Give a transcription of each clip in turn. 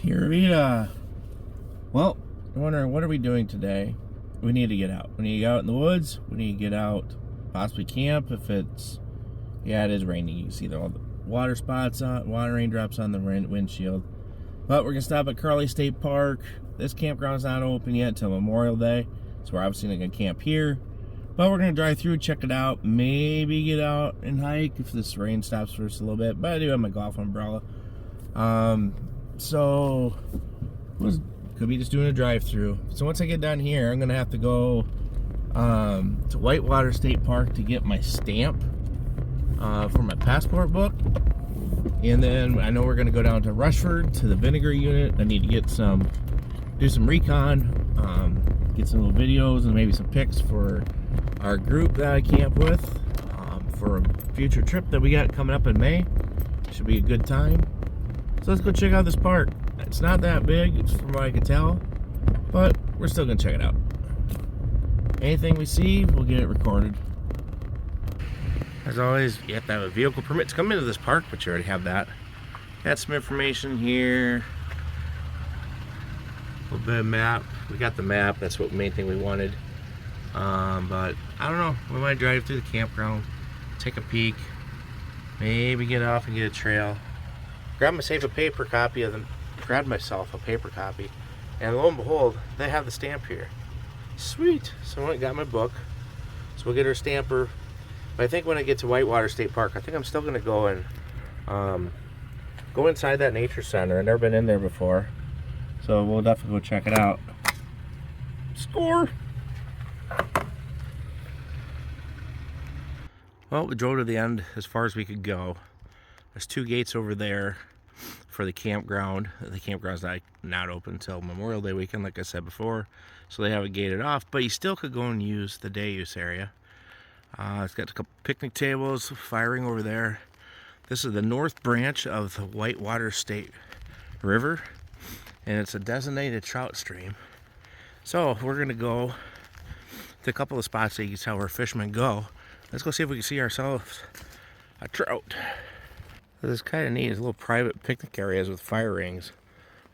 Pura Vida. Well, I'm wondering, what are we doing today? We need to get out. We need to get out in the woods. We need to get out, possibly camp if it's, yeah, it is raining. You can see all the water spots on, water raindrops on the windshield. But we're going to stop at Carly State Park. This campground's not open yet until Memorial Day, so we're obviously not going to camp here. But we're going to drive through, check it out, maybe get out and hike if this rain stops for us a little bit. But I do have my golf umbrella. So could be just doing a drive-through. So once I get done here, I'm gonna have to go to Whitewater State Park to get my stamp for my passport book, and then I know we're gonna go down to Rushford to the vinegar unit. I need to get do some recon, get some little videos and maybe some pics for our group that I camp with for a future trip that we got coming up in May. Should be a good time. So let's go check out this park. It's not that big, from what I can tell, but we're still gonna check it out. Anything we see, we'll get it recorded. As always, you have to have a vehicle permit to come into this park, but you already have that. Got some information here. A little bit of map. We got the map, that's what main thing we wanted. But I don't know, we might drive through the campground, take a peek, maybe get off and get a trail. Grab myself a paper copy, and lo and behold, they have the stamp here. Sweet. So I went and got my book. So we'll get our stamper. But I think when I get to Whitewater State Park, I think I'm still gonna go and go inside that nature center. I've never been in there before, so we'll definitely go check it out. Score. Well, we drove to the end as far as we could go. There's two gates over there for the campground. The campground's not open until Memorial Day weekend, like I said before, so they have it gated off, but you still could go and use the day use area. It's got a couple picnic tables, firing over there. This is the north branch of the Whitewater State River, and it's a designated trout stream. So we're gonna go to a couple of spots that you can tell where fishermen go. Let's go see if we can see ourselves a trout. This is kind of neat. It's little private picnic areas with fire rings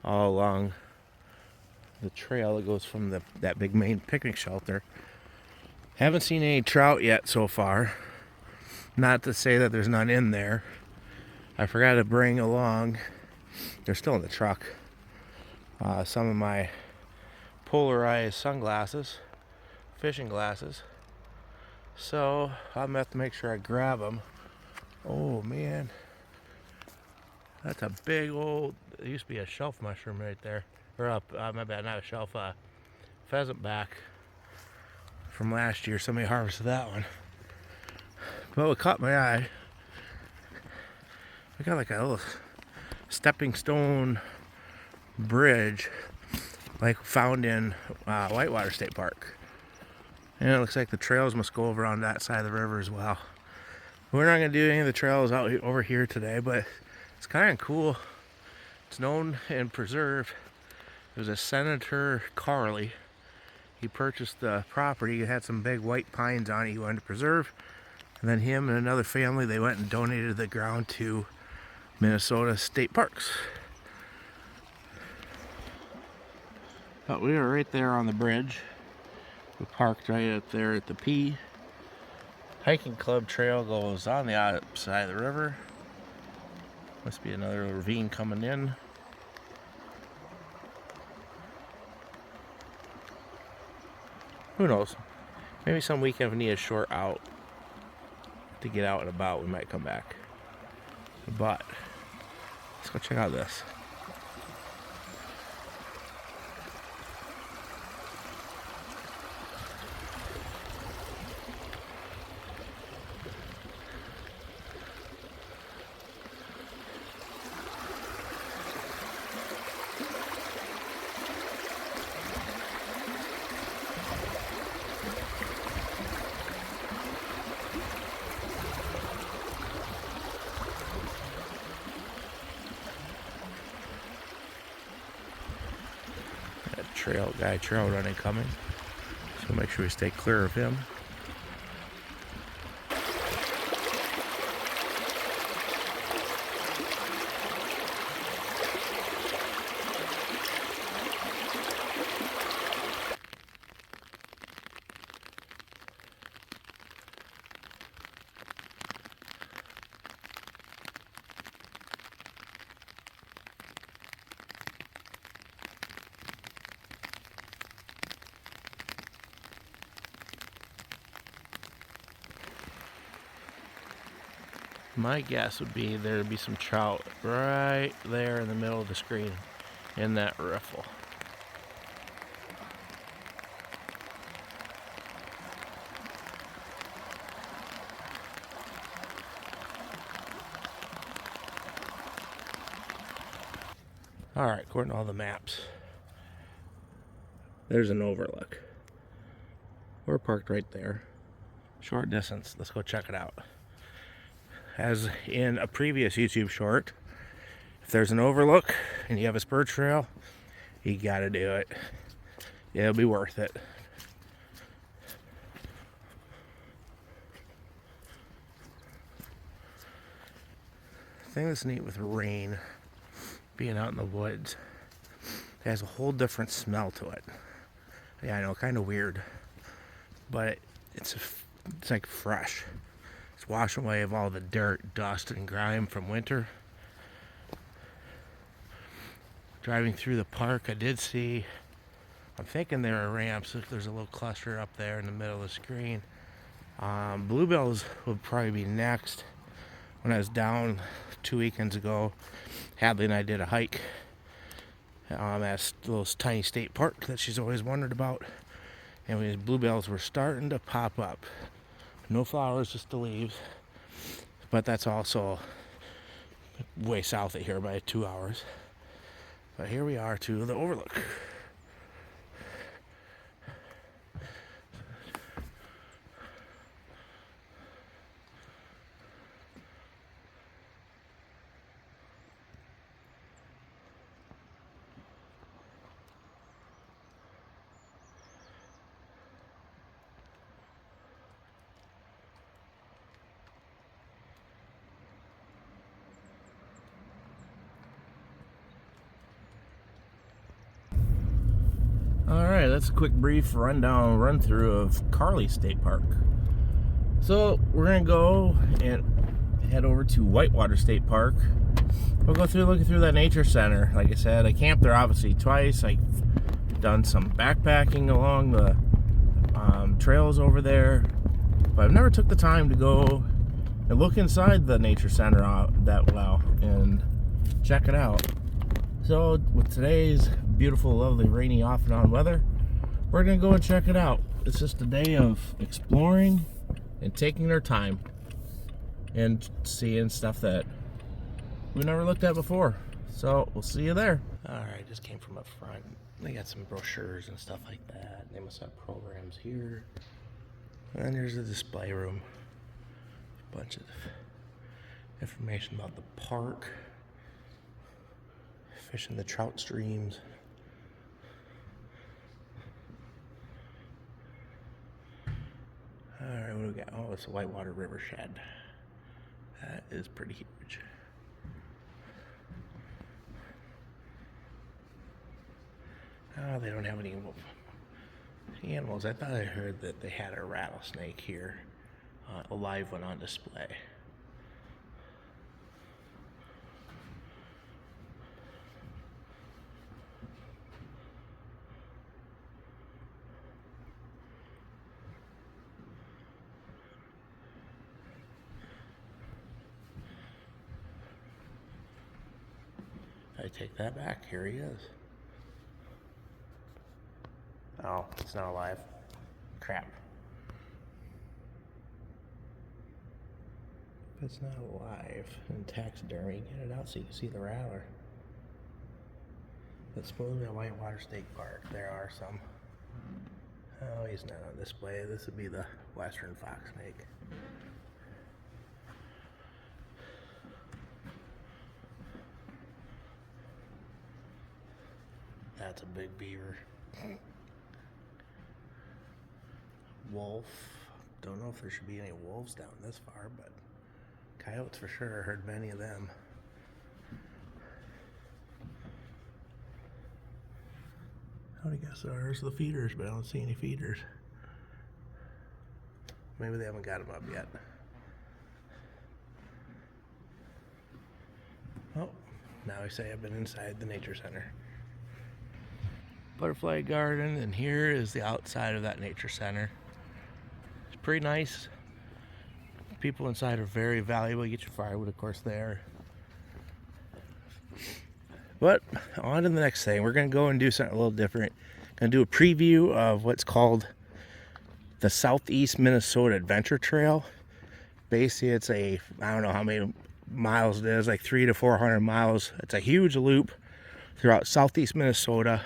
all along the trail that goes from that big main picnic shelter. Haven't seen any trout yet so far. Not to say that there's none in there. I forgot to bring along, they're still in the truck, some of my polarized sunglasses, fishing glasses. So I'm gonna have to make sure I grab them. Oh man. That's a big old, it used to be a shelf mushroom right there. Or my bad, not a shelf, pheasant back from last year. Somebody harvested that one. But what caught my eye, we got like a little stepping stone bridge, like found in Whitewater State Park. And it looks like the trails must go over on that side of the river as well. We're not gonna do any of the trails over here today, but it's kind of cool. It's known and preserved. It was a Senator Carly. He purchased the property. It had some big white pines on it he wanted to preserve. And then him and another family, they went and donated the ground to Minnesota State Parks. But we were right there on the bridge. We parked right up there at the P. Hiking club trail goes on the outside of the river. Must be another ravine coming in. Who knows? Maybe some weekend if we need a short out to get out and about, we might come back. But let's go check out this. Trail running coming, so make sure we stay clear of him. My guess would be there'd be some trout right there in the middle of the screen in that riffle. All right, according to all the maps, there's an overlook. We're parked right there. Short distance. Let's go check it out. As in a previous YouTube short, if there's an overlook and you have a spur trail, you gotta do it. It'll be worth it. The thing that's neat with rain, being out in the woods, it has a whole different smell to it. Yeah, I know, kind of weird, but it's like fresh. It's washing away of all the dirt, dust, and grime from winter. Driving through the park, I did see, I'm thinking there are ramps. There's a little cluster up there in the middle of the screen. Bluebells would probably be next. When I was down 2 weekends ago, Hadley and I did a hike at little tiny state park that she's always wondered about. And bluebells were starting to pop up. No flowers, just the leaves. But that's also way south of here by 2 hours. But here we are to the overlook. Alright, that's a quick brief run through of Carley State Park. So we're gonna go and head over to Whitewater State Park. We'll go through looking through that nature center. Like I said, I camped there obviously twice. I've done some backpacking along the trails over there, but I've never took the time to go and look inside the nature center that well and check it out. So with today's beautiful, lovely, rainy off and on weather, we're gonna go and check it out. It's just a day of exploring and taking our time and seeing stuff that we never looked at before. So we'll see you there. All right, just came from up front. They got some brochures and stuff like that. They must have programs here. And there's a display room. A bunch of information about the park. Fishing the trout streams. Alright, what do we got? Oh, it's a Whitewater River Shed. That is pretty huge. Oh, they don't have any animals. I thought I heard that they had a rattlesnake here, a live one on display. I take that back. Here he is. Oh, it's not alive. Crap. If it's not alive in taxidermy, get it out so you can see the rattler. It's supposedly a Whitewater State Park. There are some. Oh, he's not on display. This would be the western fox snake. That's a big beaver. Wolf. Don't know if there should be any wolves down this far, but coyotes for sure. I heard many of them. I would guess there's the feeders, but I don't see any feeders. Maybe they haven't got them up yet. Oh, now I say I've been inside the nature center. Butterfly garden, and here is the outside of that nature center. It's pretty nice. people inside are very valuable. You get your firewood, of course, there. But on to the next thing. We're going to go and do something a little different. Going to do a preview of what's called the Southeast Minnesota Adventure Trail. Basically, it's I don't know how many miles it is, like 300 to 400 miles. It's a huge loop throughout Southeast Minnesota,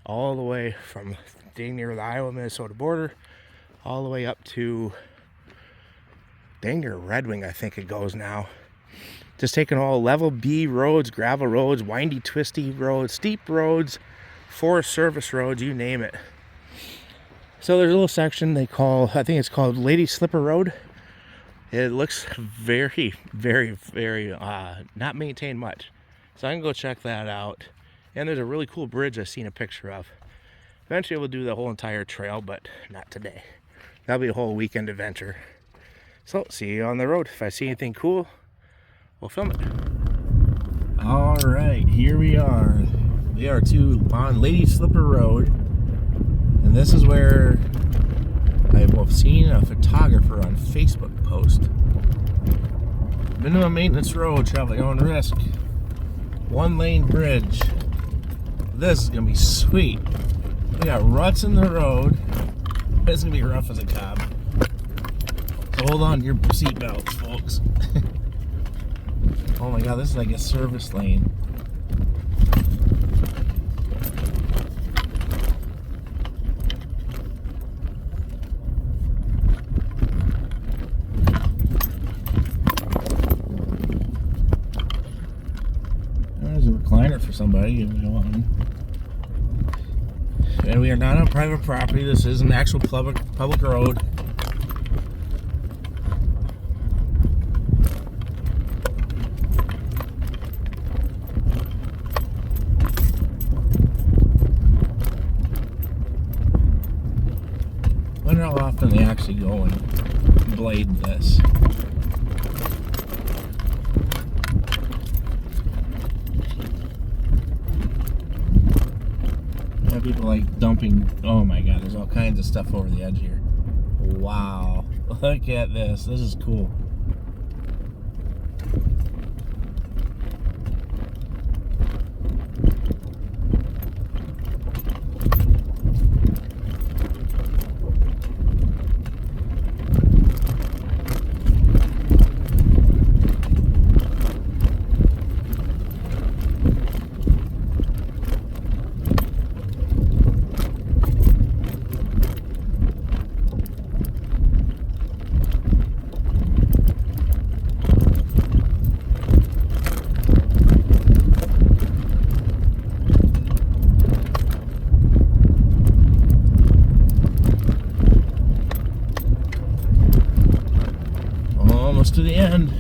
all the way from dang near the Iowa-Minnesota border, all the way up to dang near Red Wing, I think it goes now. Just taking all level B roads, gravel roads, windy, twisty roads, steep roads, Forest Service roads, you name it. So there's a little section they call, I think it's called Lady Slipper Road. It looks very, very, very not maintained much. So I can go check that out. And there's a really cool bridge I've seen a picture of. Eventually we'll do the whole entire trail, but not today. That'll be a whole weekend adventure. So see you on the road. If I see anything cool, we'll film it. All right, here we are. We are on Lady Slipper Road. And this is where I've seen a photographer on Facebook post. Minimum maintenance road, travel at your own risk. 1-lane bridge. This is gonna be sweet. We got ruts in the road. It's gonna be rough as a cob. So hold on to your seatbelts, folks. Oh my god, this is like a service lane. There's a recliner for somebody if you want one. And we are not on private property. This is an actual public road. Wonder how often they actually go and blade this. People like dumping. Oh my god, there's all kinds of stuff over the edge here. Wow, look at this. This is cool. Almost to the end.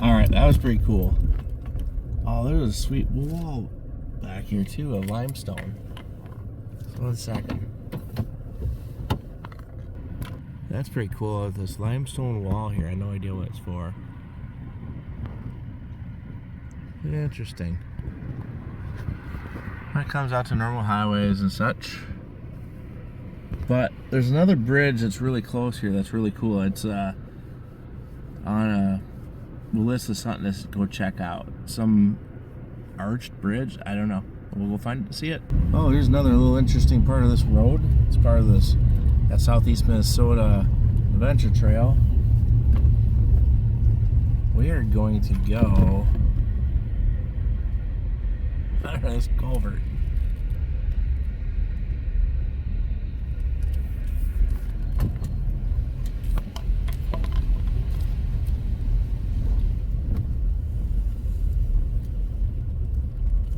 Alright, that was pretty cool. Oh, there's a sweet wall back here too, of limestone. So 1 second. That's pretty cool. This limestone wall here, I have no idea what it's for. Interesting. When it comes out to normal highways and such. But there's another bridge that's really close here that's really cool. It's on a list of something to go check out. Some arched bridge, I don't know. We'll go find it and see it. Oh, here's another little interesting part of this road. It's part of this Southeast Minnesota Adventure Trail. We are going to go under this culvert.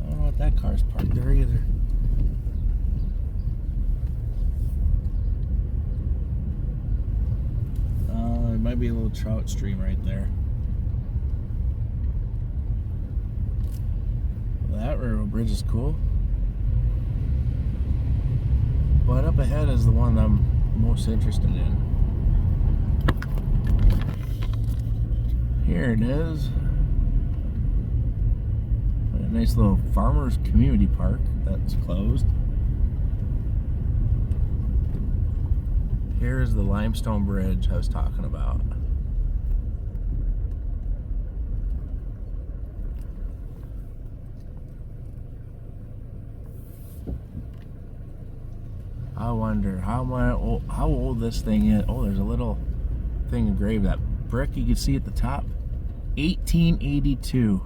I don't know what that car's parked there either. There might be a little trout stream right there. That railroad bridge is cool. But up ahead is the one I'm most interested in. Here it is. A nice little farmer's community park that's closed. Here's the limestone bridge I was talking about. I wonder how old this thing is. Oh, there's a little thing engraved. That brick you can see at the top, 1882.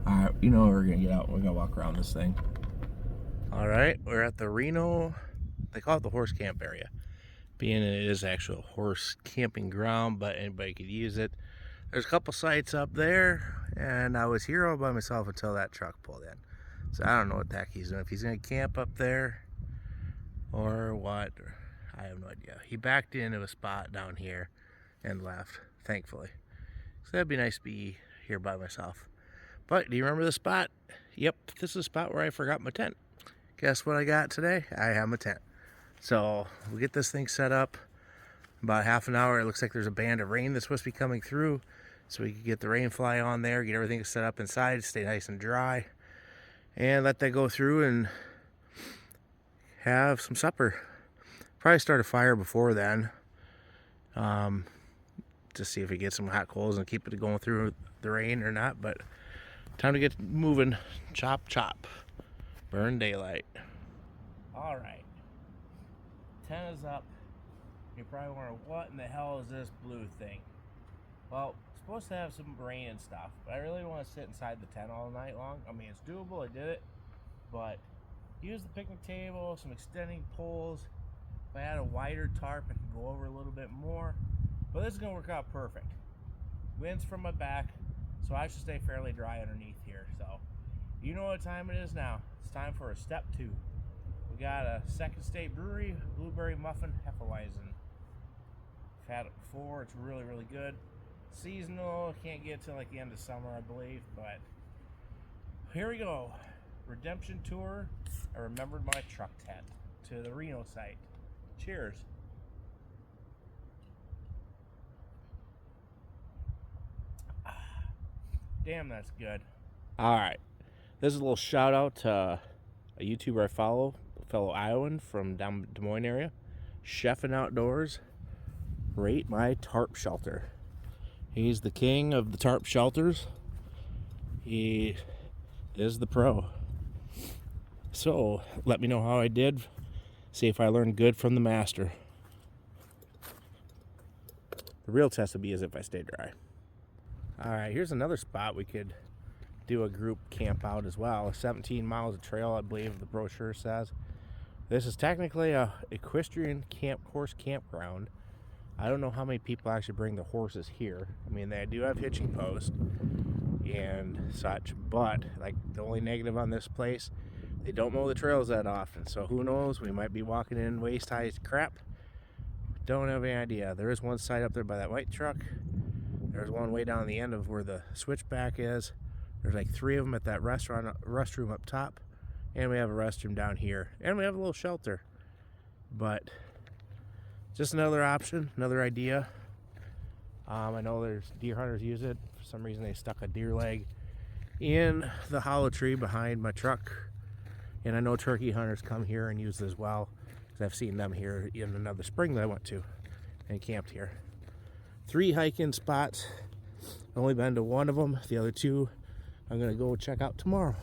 All right, you know we're gonna get out. We're gonna walk around this thing. All right, we're at the Reno. They call it the horse camp area, being it is actual horse camping ground, but anybody could use it. There's a couple sites up there, and I was here all by myself until that truck pulled in. So I don't know what the heck he's doing. If he's gonna camp up there or what, I have no idea. He backed into a spot down here and left, thankfully. So that'd be nice to be here by myself. But do you remember the spot? Yep, this is the spot where I forgot my tent. Guess what I got today? I have my tent. So we'll get this thing set up. About half an hour, it looks like there's a band of rain that's supposed to be coming through. So we can get the rain fly on there, get everything set up inside, stay nice and dry. And let that go through and have some supper. Probably start a fire before then. To see if we get some hot coals and keep it going through the rain or not. But time to get moving. Chop, chop. Burn daylight. All right. 10 is up. You're probably wondering, what in the hell is this blue thing? Well, it's supposed to have some rain and stuff, but I really don't want to sit inside the tent all night long. I mean, it's doable. I did it. But use the picnic table, some extending poles. If I had a wider tarp, I could go over a little bit more. But this is going to work out perfect. Wind's from my back, so I should stay fairly dry underneath here. So, you know what time it is now. It's time for a step 2. We got a Second State Brewery Blueberry Muffin Hefeweizen. I've had it before. It's really, really good. Seasonal. Can't get till like the end of summer, I believe. But here we go. Redemption tour. I remembered my truck tent to the Reno site. Cheers. Damn, that's good. All right. This is a little shout out to a YouTuber I follow, a fellow Iowan from down Des Moines area. Chefing Outdoors. Rate my tarp shelter. He's the king of the tarp shelters. He is the pro. So let me know how I did. See if I learned good from the master. The real test would be as if I stay dry. All right, here's another spot we could do a group camp out as well. 17 miles of trail, I believe the brochure says. This is technically a equestrian horse campground. I don't know how many people actually bring the horses here. I mean, they do have hitching posts and such, but like the only negative on this place, they don't mow the trails that often. So who knows? We might be walking in waist-high crap. Don't have any idea. There is one site up there by that white truck. There's one way down the end of where the switchback is. There's like 3 of them at that restroom up top. And we have a restroom down here. And we have a little shelter. But just another option, another idea. I know there's deer hunters use it. For some reason they stuck a deer leg in the hollow tree behind my truck. And I know turkey hunters come here and use it as well. Because I've seen them here in another spring that I went to and camped here. 3 hiking spots. Only been to one of them. The other 2 I'm going to go check out tomorrow.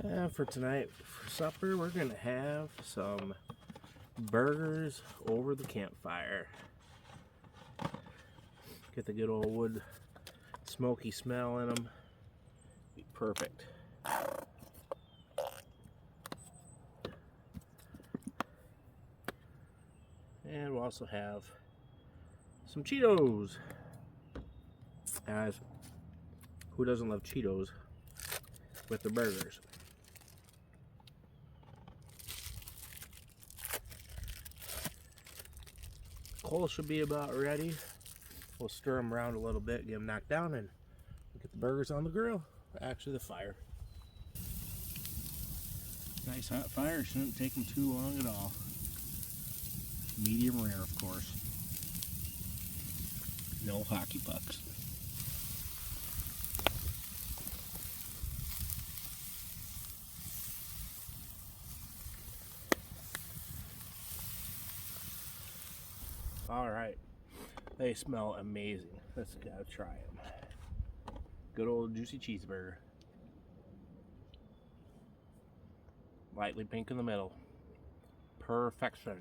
And for tonight, for supper, we're going to have some burgers over the campfire. Get the good old wood smoky smell in them. Be perfect. And we'll also have some Cheetos. As who doesn't love Cheetos with the burgers? Coal should be about ready. We'll stir them around a little bit, get them knocked down, and get the burgers on the grill. Actually, the fire. Nice hot fire, shouldn't take them too long at all. Medium rare, of course. No hockey pucks. All right, they smell amazing. Let's gotta try them. Good old juicy cheeseburger. Lightly pink in the middle. Perfection.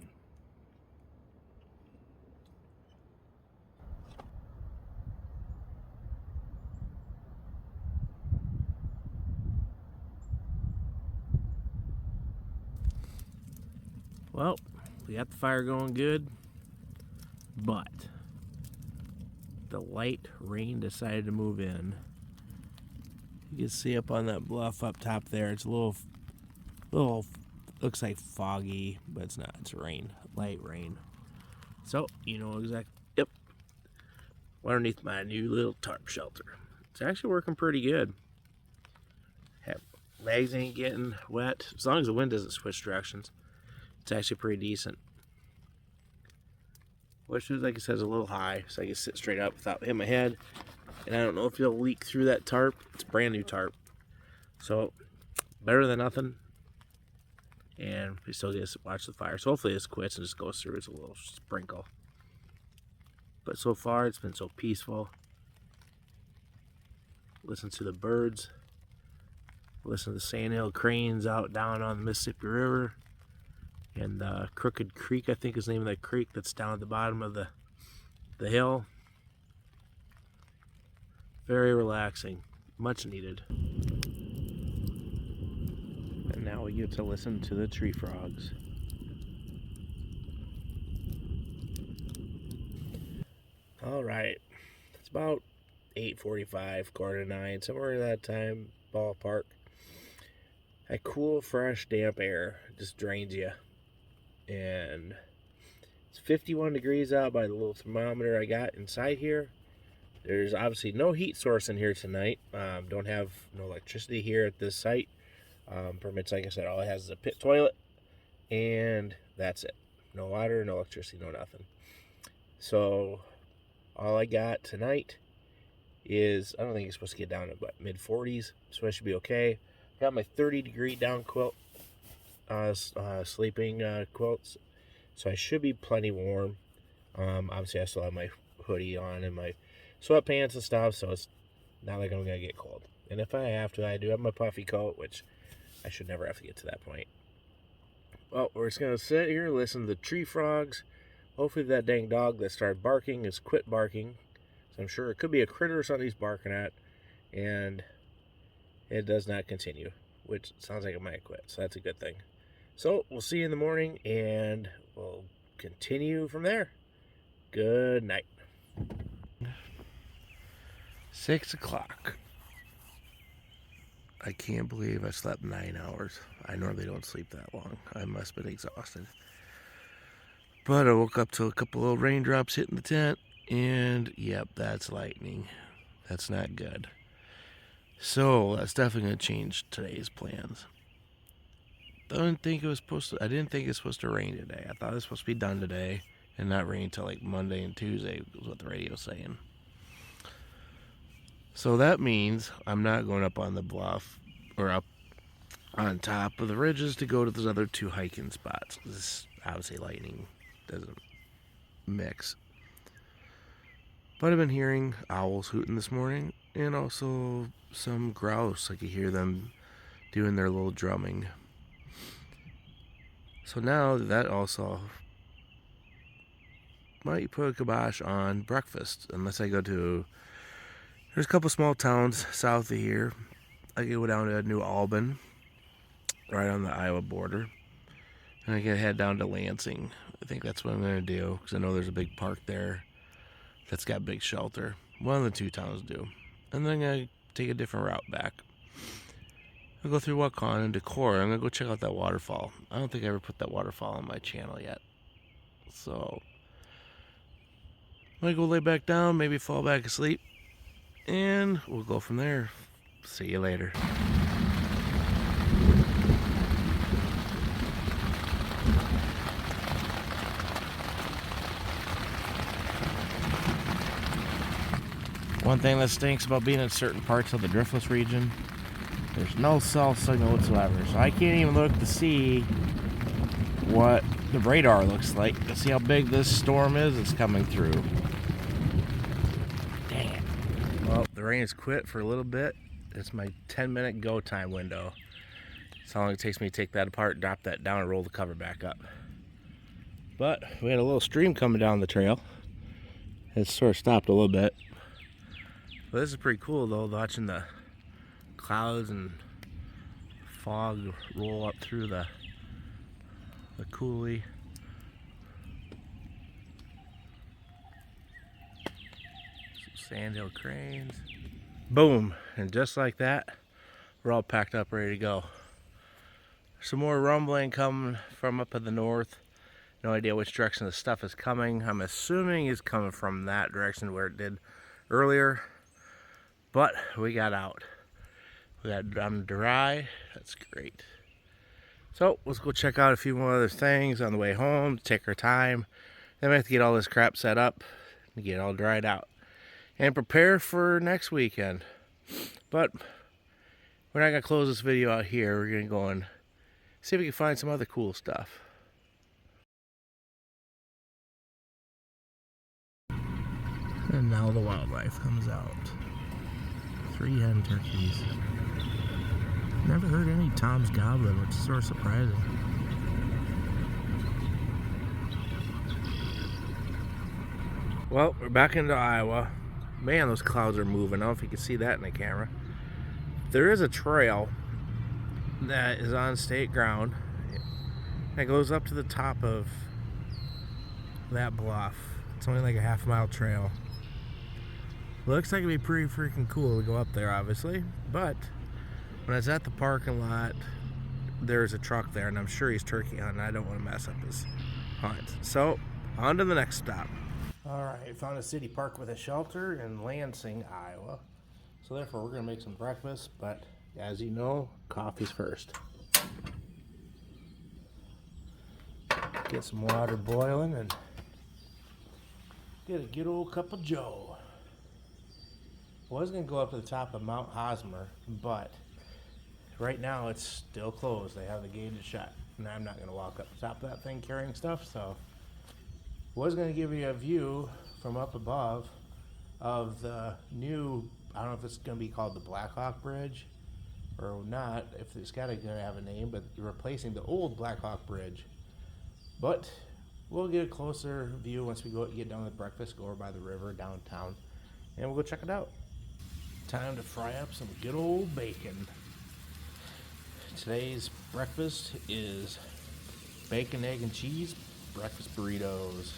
Well, we got the fire going good, but the light rain decided to move in. You can see up on that bluff up top there, it's a little looks like foggy, but it's not. It's rain, light rain. So you know exactly. Yep. Underneath my new little tarp shelter. It's actually working pretty good. Legs ain't getting wet as long as the wind doesn't switch directions. It's actually pretty decent. Which is, like I said, is a little high, so I can sit straight up without hitting my head. And I don't know if it'll leak through that tarp. It's a brand new tarp, so better than nothing. And we still get to watch the fire. So hopefully this quits and just goes through as a little sprinkle. But so far it's been so peaceful. Listen to the birds. Listen to the sandhill cranes out down on the Mississippi River. And Crooked Creek, I think is the name of that creek that's down at the bottom of the hill. Very relaxing. Much needed. And now we get to listen to the tree frogs. All right, it's about 8:45, 8:45, somewhere in that time, ballpark. That cool, fresh, damp air just drains you. And it's 51 degrees out by the little thermometer I got inside here. There's obviously no heat source in here tonight. Don't have no electricity here at this site. Permits, like I said, all it has is a pit toilet, and that's it. No water, no electricity, no nothing. So all I got tonight is, I don't think it's supposed to get down to mid 40s, so I should be okay. Got my 30-degree down quilt, sleeping quilts, so I should be plenty warm. Obviously I still have my hoodie on and my sweatpants and stuff, so it's not like I'm gonna get cold. And if I have to, I do have my puffy coat, which I should never have to get to that point. Well, we're just gonna sit here, listen to the tree frogs. Hopefully that dang dog that started barking has quit barking. So I'm sure it could be a critter or something he's barking at, and it does not continue, which sounds like it might quit, so that's a good thing. So we'll see you in the morning, and we'll continue from there. Good night. 6 o'clock. I can't believe I slept 9 hours. I normally don't sleep that long. I must have been exhausted. But I woke up to a couple of raindrops hitting the tent, and yep, that's lightning. That's not good. So that's definitely going to change today's plans. I didn't think it was supposed to rain today. I thought it was supposed to be done today and not rain until like Monday and Tuesday, was what the radio's saying. So that means I'm not going up on the bluff or up on top of the ridges to go to those other two hiking spots. This obviously lightning doesn't mix. But I've been hearing owls hooting this morning, and also some grouse. I could hear them doing their little drumming. So now that also might put a kibosh on breakfast, unless I go to, there's a couple small towns south of here. I could go down to New Albin, right on the Iowa border, and I can head down to Lansing. I think that's what I'm going to do, because I know there's a big park there that's got big shelter. One of the two towns do. And then I'm going to take a different route back. I'll go through Waukon and Decorah. I'm going to go check out that waterfall. I don't think I ever put that waterfall on my channel yet. So I'm going to go lay back down, maybe fall back asleep, and we'll go from there. See you later. One thing that stinks about being in certain parts of the Driftless region, there's no cell signal whatsoever. So I can't even look to see what the radar looks like to see how big this storm is that's coming through. Dang it. Well, the rain has quit for a little bit. It's my 10-minute go time window. That's how long it takes me to take that apart, drop that down, and roll the cover back up. But we had a little stream coming down the trail. It sort of stopped a little bit. But this is pretty cool though, watching the clouds and fog roll up through the coulee. Some sandhill cranes. Boom! And just like that, we're all packed up, ready to go. Some more rumbling coming from up in the north. No idea which direction the stuff is coming. I'm assuming it's coming from that direction where it did earlier. But we got out. We got done dry. That's great. So let's go check out a few more other things on the way home. Take our time. Then we have to get all this crap set up and get it all dried out and prepare for next weekend. But we're not gonna close this video out here. We're gonna go and see if we can find some other cool stuff. And now the wildlife comes out. 3 hen turkeys. Never heard any Tom's Goblin, which is sort of surprising. Well, we're back into Iowa. Man, those clouds are moving. I don't know if you can see that in the camera. There is a trail that is on state ground that goes up to the top of that bluff. It's only like a half-mile trail. Looks like it'd be pretty freaking cool to go up there, obviously, but when I was at the parking lot, there's a truck there, and I'm sure he's turkey hunting. I don't want to mess up his hunt. So, on to the next stop. Alright, found a city park with a shelter in Lansing, Iowa. So therefore, we're going to make some breakfast, but as you know, coffee's first. Get some water boiling and get a good old cup of joe. Was going to go up to the top of Mount Hosmer, but right now it's still closed. They have the gate shut, and I'm not going to walk up the top of that thing carrying stuff. So was going to give you a view from up above of the new, I don't know if it's going to be called the Blackhawk Bridge or not, if it's got to have a name, but replacing the old Blackhawk Bridge. But we'll get a closer view once we get done with breakfast, go over by the river downtown, and we'll go check it out. Time to fry up some good old bacon. Today's breakfast is bacon, egg, and cheese breakfast burritos.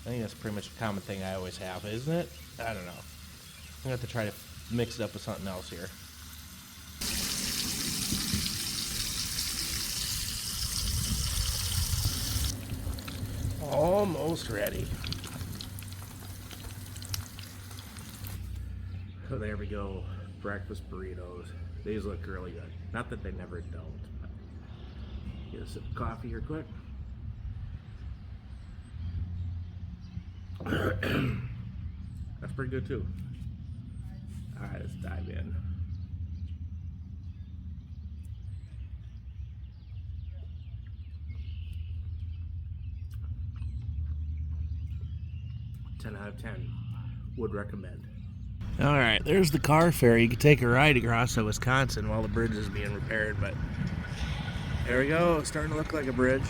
I think that's pretty much a common thing I always have, isn't it? I don't know. I'm gonna have to try to mix it up with something else here. Almost ready. So there we go, breakfast burritos. These look really good. Not that they never don't, but get a sip of coffee here quick. That's pretty good too. All right, let's dive in. Ten out of 10. Would recommend. All right, there's the car ferry. You can take a ride across to Wisconsin while the bridge is being repaired, but there we go. It's starting to look like a bridge.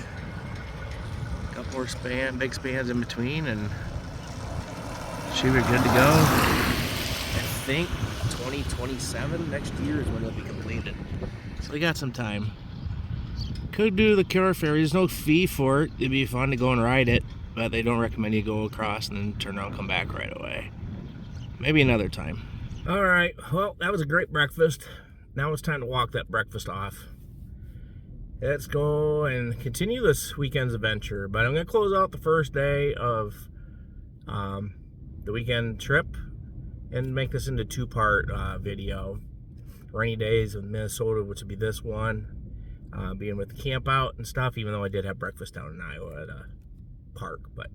A couple more big spans in between, and should be good to go. I think 2027, next year is when it'll be completed. So we got some time. Could do the car ferry. There's no fee for it. It'd be fun to go and ride it, but they don't recommend you go across and then turn around and come back right away. Maybe another time. All right, well, that was a great breakfast. Now it's time to walk that breakfast off. Let's go and continue this weekend's adventure, but I'm going to close out the first day of the weekend trip and make this into a 2-part video. Rainy days in Minnesota, which would be this one, being with the camp out and stuff, even though I did have breakfast down in Iowa at a park, but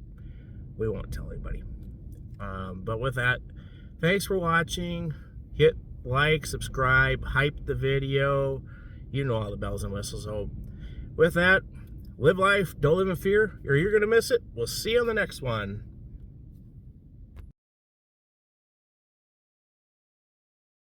we won't tell anybody. But with that, Thanks for watching. Hit like, subscribe, hype the video. You know all the bells and whistles. So with that, live life, don't live in fear, or you're going to miss it. We'll see you on the next one.